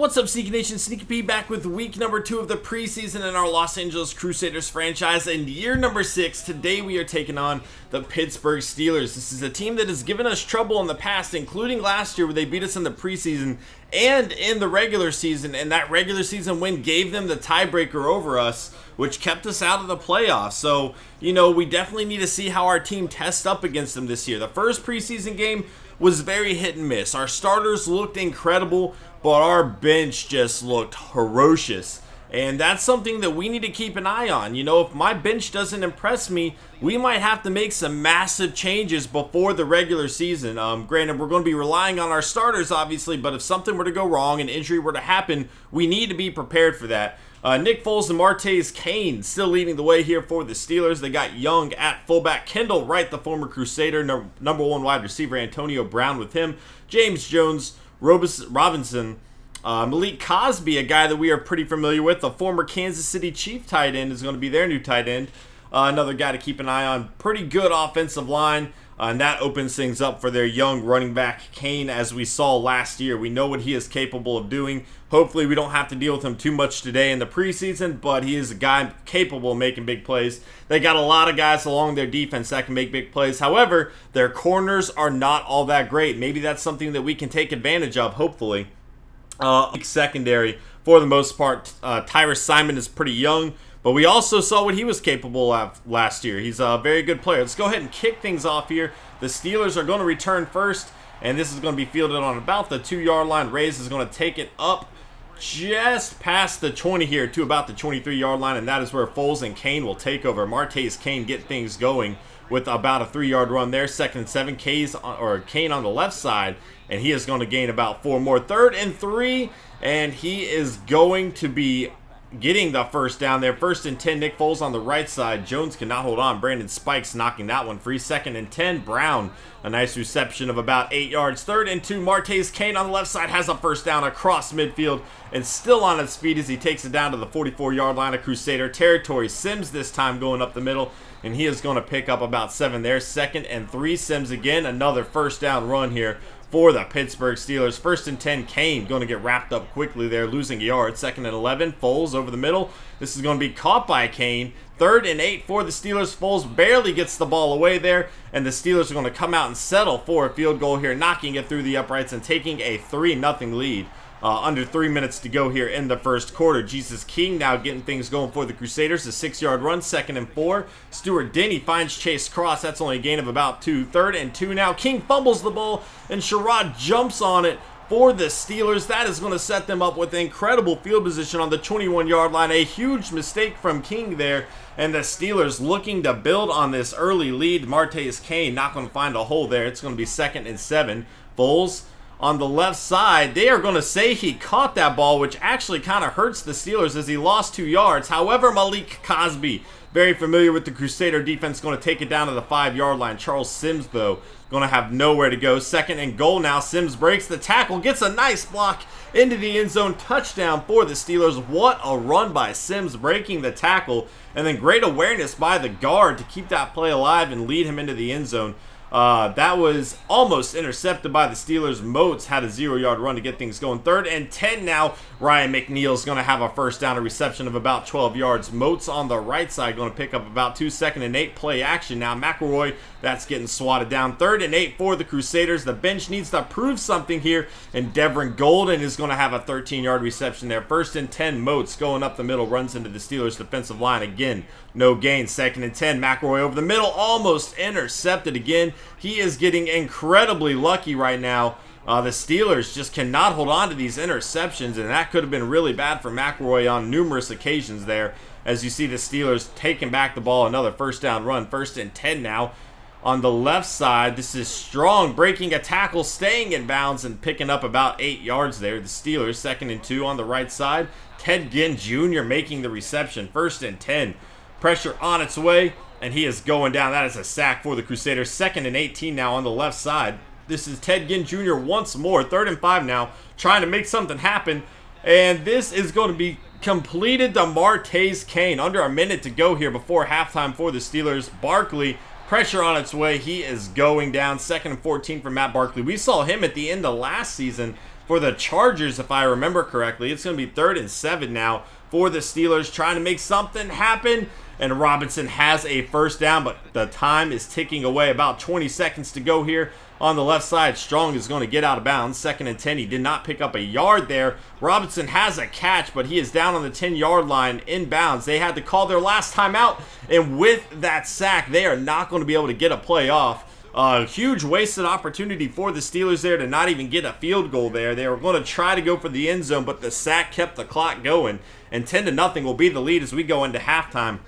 What's up, Sneaky Nation? Sneaky P back with week number 2 of the preseason in our Los Angeles Crusaders franchise and year number 6. Today we are taking on the Pittsburgh Steelers. This is a team that has given us trouble in the past, including last year where they beat us in the preseason and in the regular season, and that regular season win gave them the tiebreaker over us, which kept us out of the playoffs. So, we definitely need to see how our team tests up against them this year. The first preseason game was very hit and miss. Our starters looked incredible, but our bench just looked ferocious. And that's something that we need to keep an eye on. If my bench doesn't impress me, we might have to make some massive changes before the regular season. Granted, we're going to be relying on our starters, obviously, but if something were to go wrong, an injury were to happen, we need to be prepared for that. Nick Foles and Martavis Kane still leading the way here for the Steelers. They got Young at fullback, Kendall Wright, the former Crusader, number 1 wide receiver, Antonio Brown with him, James Jones, Robinson, Malik Cosby, a guy that we are pretty familiar with, the former Kansas City Chief tight end, is going to be their new tight end. Another guy to keep an eye on. Pretty good offensive line, and that opens things up for their young running back, Kane, as we saw last year. We know what he is capable of doing. Hopefully we don't have to deal with him too much today in the preseason, but he is a guy capable of making big plays. They got a lot of guys along their defense that can make big plays. However, their corners are not all that great. Maybe that's something that we can take advantage of, hopefully. Secondary, for the most part, Tyrus Simon is pretty young, but we also saw what he was capable of last year. He's a very good player. Let's go ahead and kick things off here. The Steelers are going to return first, and this is going to be fielded on about the 2-yard line. Reyes is going to take it up just past the 20 here to about the 23-yard line, and that is where Foles and Kane will take over. Martavis Kane get things going with about a 3-yard run there. 2nd and 7, Kane on the left side, and he is going to gain about 4 more. 3rd and 3, and he is going to be getting the first down there. 1st and 10, Nick Foles on the right side. Jones cannot hold on. Brandon Spikes knocking that one free. 2nd and 10, Brown, a nice reception of about 8 yards. 3rd and 2, Martavis Kane on the left side has a first down across midfield and still on its feet as he takes it down to the 44-yard line of Crusader territory. Sims this time going up the middle, and he is going to pick up about 7 there. 2nd and 3, Sims again, another first down run here for the Pittsburgh Steelers. 1st and 10, Kane going to get wrapped up quickly there, losing yards. 2nd and 11, Foles over the middle. This is going to be caught by Kane. 3rd and 8 for the Steelers. Foles barely gets the ball away there, and the Steelers are going to come out and settle for a field goal here, knocking it through the uprights and taking a 3-0 lead. Under 3 minutes to go here in the first quarter. Jesus King now getting things going for the Crusaders. A 6-yard run, 2nd and 4. Stuart Denny finds Chase Cross. That's only a gain of about 2. 3rd and 2 now. King fumbles the ball, and Sherrod jumps on it for the Steelers. That is going to set them up with incredible field position on the 21-yard line. A huge mistake from King there, and the Steelers looking to build on this early lead. Martavis Kane not going to find a hole there. It's going to be 2nd and 7. Foles on the left side, they are going to say he caught that ball, which actually kind of hurts the Steelers as he lost 2 yards. However, Malik Cosby, very familiar with the Crusader defense, going to take it down to the 5-yard line. Charles Sims, though, going to have nowhere to go. 2nd and goal now. Sims breaks the tackle, gets a nice block into the end zone. Touchdown for the Steelers. What a run by Sims, breaking the tackle, and then great awareness by the guard to keep that play alive and lead him into the end zone. That was almost intercepted by the Steelers. Moats had a 0-yard run to get things going. 3rd and 10 now. Ryan McNeil's going to have a first down, a reception of about 12 yards. Moats on the right side going to pick up about 2. 2nd and 8, play action now. McElroy, that's getting swatted down. 3rd and 8 for the Crusaders. The bench needs to prove something here, and Devin Golden is going to have a 13-yard reception there. 1st and 10, Moats going up the middle, runs into the Steelers defensive line again. No gain. 2nd and 10, McElroy over the middle, almost intercepted again. He is getting incredibly lucky right now. The Steelers just cannot hold on to these interceptions, and that could have been really bad for McElroy on numerous occasions there. As you see the Steelers taking back the ball, another first down run. 1st and 10 now. On the left side, this is Strong breaking a tackle, staying in bounds, and picking up about 8 yards there. The Steelers, 2nd and 2 on the right side. Ted Ginn Jr. making the reception. 1st and 10. Pressure on its way, and he is going down. That is a sack for the Crusaders. 2nd and 18 now on the left side. This is Ted Ginn Jr. once more. 3rd and 5 now, trying to make something happen. And this is going to be completed to Martavis Kane. Under a minute to go here before halftime for the Steelers. Barkley, pressure on its way. He is going down. 2nd and 14 for Matt Barkley. We saw him at the end of last season for the Chargers, if I remember correctly. It's going to be 3rd and 7 now for the Steelers, trying to make something happen. And Robinson has a first down, but the time is ticking away. About 20 seconds to go here on the left side. Strong is going to get out of bounds. 2nd and 10. He did not pick up a yard there. Robinson has a catch, but he is down on the 10-yard line inbounds. They had to call their last timeout, and with that sack, they are not going to be able to get a play off. A huge wasted opportunity for the Steelers there to not even get a field goal there. They were going to try to go for the end zone, but the sack kept the clock going, and 10-0 will be the lead as we go into halftime.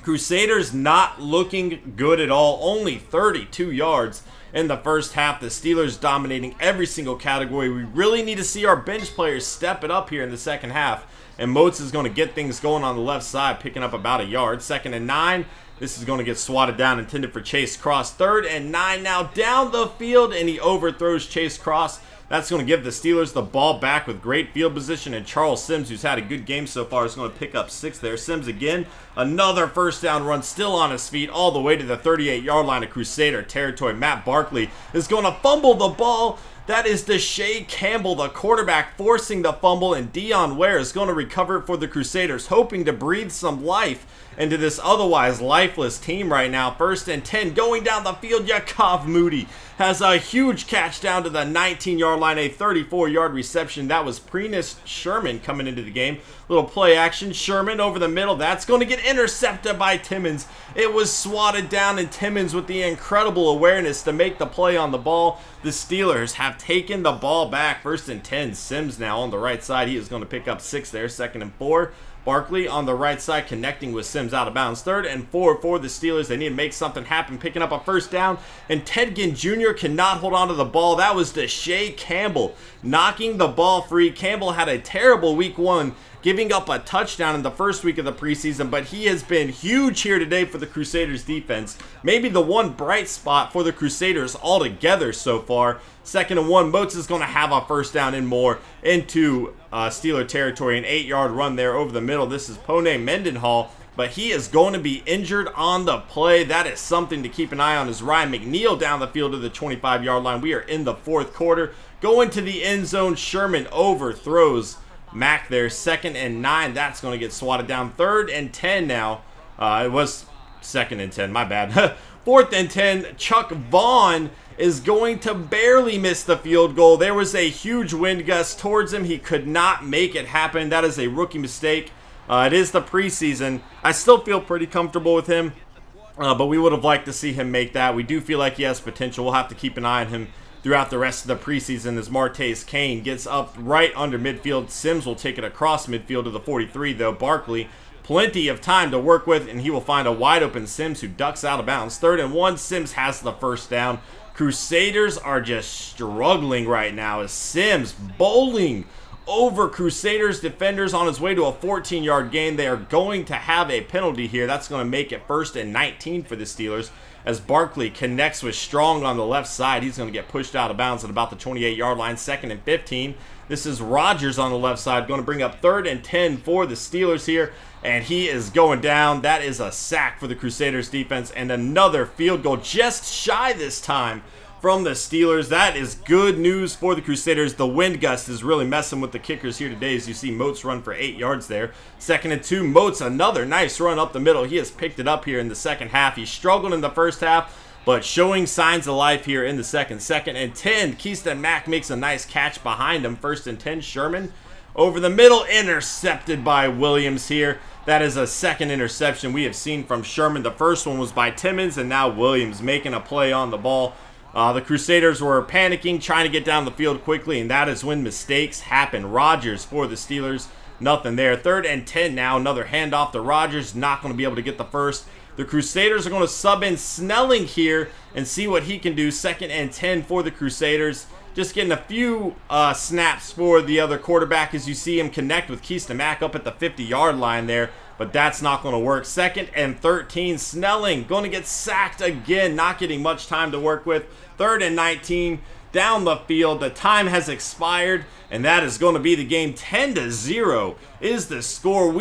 Crusaders not looking good at all. Only 32 yards in the first half. The Steelers dominating every single category. We really need to see our bench players step it up here in the second half. And Moats is going to get things going on the left side, picking up about a yard. 2nd and 9. This is going to get swatted down, intended for Chase Cross. 3rd and 9 now down the field, and he overthrows Chase Cross. That's going to give the Steelers the ball back with great field position, and Charles Sims, who's had a good game so far, is going to pick up 6 there. Sims again, another first down run, still on his feet all the way to the 38-yard line of Crusader territory. Matt Barkley is going to fumble the ball. That is Deshae Campbell, the quarterback, forcing the fumble, and Dion Ware is going to recover it for the Crusaders, hoping to breathe some life into this otherwise lifeless team right now. 1st and 10, going down the field. Yakov Moody has a huge catch down to the 19-yard line, a 34-yard reception. That was Prenis Sherman coming into the game. Little play action. Sherman over the middle. That's going to get intercepted by Timmons. It was swatted down, and Timmons with the incredible awareness to make the play on the ball. The Steelers have taken the ball back. 1st and 10. Sims now on the right side. He is going to pick up 6 there. 2nd and 4. Barkley on the right side connecting with Sims out of bounds. 3rd and 4 for the Steelers. They need to make something happen, picking up a first down. And Ted Ginn Jr. cannot hold on to the ball. That was Deshae Campbell knocking the ball free. Campbell had a terrible week 1, giving up a touchdown in the first week of the preseason, but he has been huge here today for the Crusaders defense. Maybe the one bright spot for the Crusaders altogether so far. 2nd and 1, Moats is going to have a first down and more into Steeler territory. An 8-yard run there over the middle. This is Pone Mendenhall, but he is going to be injured on the play. That is something to keep an eye on as Ryan McNeil down the field to the 25-yard line. We are in the 4th quarter. Going to the end zone, Sherman overthrows Mack there. 2nd and 9. That's going to get swatted down. 3rd and 10 now. It was 2nd and 10. My bad. 4th and 10. Chuck Vaughn is going to barely miss the field goal. There was a huge wind gust towards him. He could not make it happen. That is a rookie mistake. It is the preseason. I still feel pretty comfortable with him, but we would have liked to see him make that. We do feel like he has potential. We'll have to keep an eye on him throughout the rest of the preseason as Martez Kane gets up right under midfield. Sims will take it across midfield to the 43, though. Barkley, plenty of time to work with, and he will find a wide open Sims who ducks out of bounds. 3rd and 1, Sims has the first down. Crusaders are just struggling right now as Sims bowling over Crusaders defenders on his way to a 14-yard gain. They are going to have a penalty here. That's going to make it 1st and 19 for the Steelers as Barkley connects with Strong on the left side. He's going to get pushed out of bounds at about the 28-yard line. 2nd and 15. This is Rogers on the left side, going to bring up 3rd and 10 for the Steelers here, and he is going down. That is a sack for the Crusaders defense, and another field goal, just shy this time from the Steelers. That is good news for the Crusaders. The wind gust is really messing with the kickers here today as you see Moats run for 8 yards there. 2nd and 2, Moats, another nice run up the middle. He has picked it up here in the second half. He struggled in the first half, but showing signs of life here in the second. 2nd and 10, Keyston Mack makes a nice catch behind him. 1st and 10, Sherman over the middle, intercepted by Williams here. That is a second interception we have seen from Sherman. The first one was by Timmons, and now Williams making a play on the ball. The Crusaders were panicking, trying to get down the field quickly, and that is when mistakes happen. Rogers for the Steelers, nothing there. 3rd and 10 now, another handoff to Rogers, not going to be able to get the first. The Crusaders are going to sub in Snelling here and see what he can do. 2nd and 10 for the Crusaders. Just getting a few snaps for the other quarterback as you see him connect with Keyston Mack up at the 50-yard line there. But that's not going to work. 2nd and 13. Snelling going to get sacked again. Not getting much time to work with. 3rd and 19. Down the field. The time has expired. And that is going to be the game. 10-0 is the score.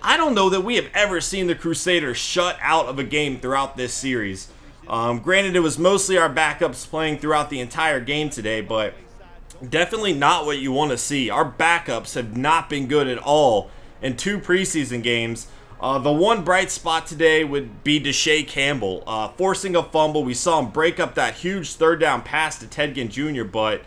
I don't know that we have ever seen the Crusaders shut out of a game throughout this series. Granted, it was mostly our backups playing throughout the entire game today, but Definitely not what you want to see. Our backups have not been good at all in 2 preseason games. The one bright spot today would be Deshae Campbell. Forcing a fumble. We saw him break up that huge third down pass to Ted Ginn Jr., but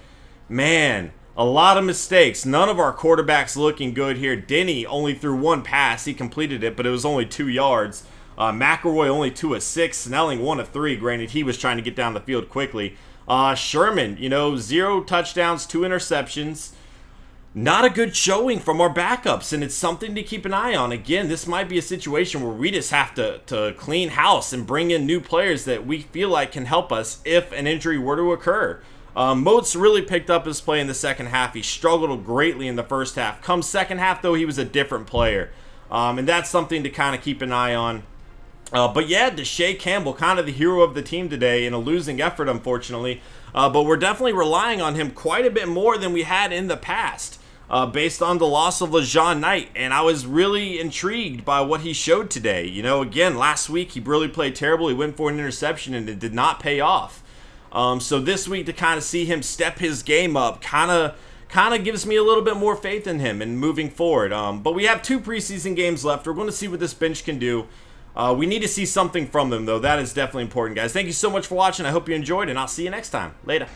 man, a lot of mistakes. None of our quarterbacks looking good here. Denny only threw 1 pass. He completed it, but it was only 2 yards. McElroy only 2 of 6. Snelling 1 of 3. Granted, he was trying to get down the field quickly. Sherman, 0 touchdowns, 2 interceptions. Not a good showing from our backups, and it's something to keep an eye on. Again, this might be a situation where we just have to clean house and bring in new players that we feel like can help us if an injury were to occur. Moats really picked up his play in the second half. He struggled greatly in the first half. Come second half, though, he was a different player. And that's something to kind of keep an eye on. But yeah, Deshae Campbell, kind of the hero of the team today in a losing effort, unfortunately. But we're definitely relying on him quite a bit more than we had in the past, based on the loss of LeJean Knight. And I was really intrigued by what he showed today. Again, last week he really played terrible. He went for an interception and it did not pay off. So this week to kind of see him step his game up kind of gives me a little bit more faith in him and moving forward. But we have 2 preseason games left. We're going to see what this bench can do. We need to see something from them, though. That is definitely important, guys. Thank you so much for watching. I hope you enjoyed, and I'll see you next time. Later.